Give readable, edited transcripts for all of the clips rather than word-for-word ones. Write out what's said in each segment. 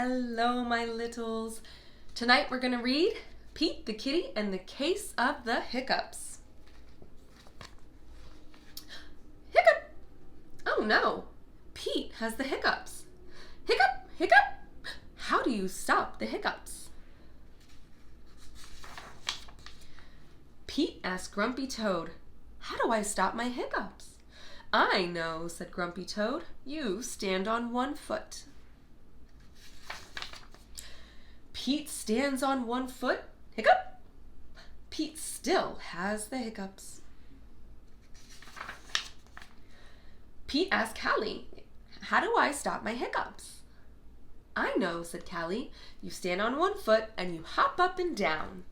Hello, my littles. Tonight we're going to read Pete the Kitty and the Case of the Hiccups. Hiccup! Oh no, Pete has the hiccups. Hiccup, hiccup! How do you stop the hiccups? Pete asked Grumpy Toad, "How do I stop my hiccups?" "I know," said Grumpy Toad. "You stand on one foot." Pete stands on one foot. Hiccup! Pete still has the hiccups. Pete asked Callie, "How do I stop my hiccups?" "I know," said Callie. "You stand on one foot and you hop up and down."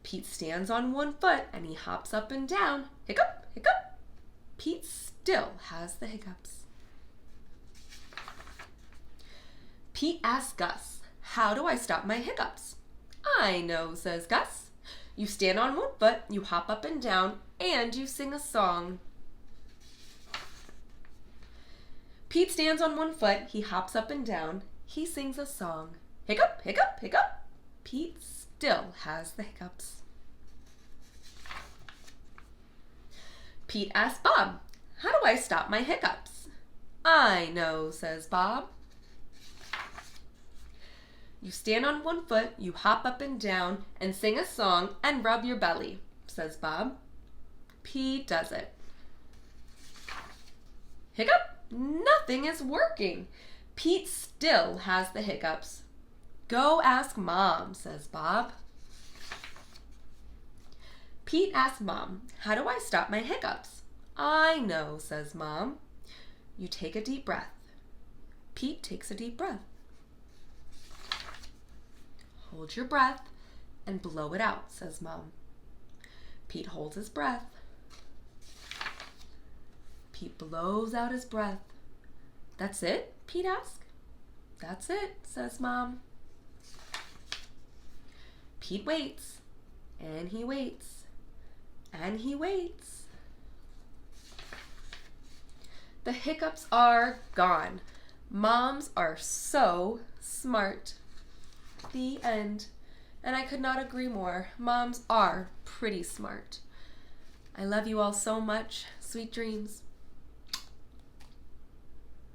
Pete stands on one foot and he hops up and down. Hiccup, hiccup. Pete still has the hiccups. Pete asked Gus, "How do I stop my hiccups?" "I know," says Gus. "You stand on one foot, you hop up and down, and you sing a song." Pete stands on one foot, he hops up and down, he sings a song. Hiccup, hiccup, hiccup. Pete still has the hiccups. Pete asked Bob, "How do I stop my hiccups?" "I know," says Bob. "You stand on one foot, you hop up and down, and sing a song, and rub your belly," says Bob. Pete does it. Hiccup! Nothing is working. Pete still has the hiccups. "Go ask Mom," says Bob. Pete asks Mom, "How do I stop my hiccups?" "I know," says Mom. "You take a deep breath." Pete takes a deep breath. "Hold your breath and blow it out," says Mom. Pete holds his breath. Pete blows out his breath. "That's it?" Pete asks. "That's it," says Mom. Pete waits, and he waits, and he waits. The hiccups are gone. Moms are so smart. The end. And I could not agree more. Moms are pretty smart. I love you all so much. Sweet dreams.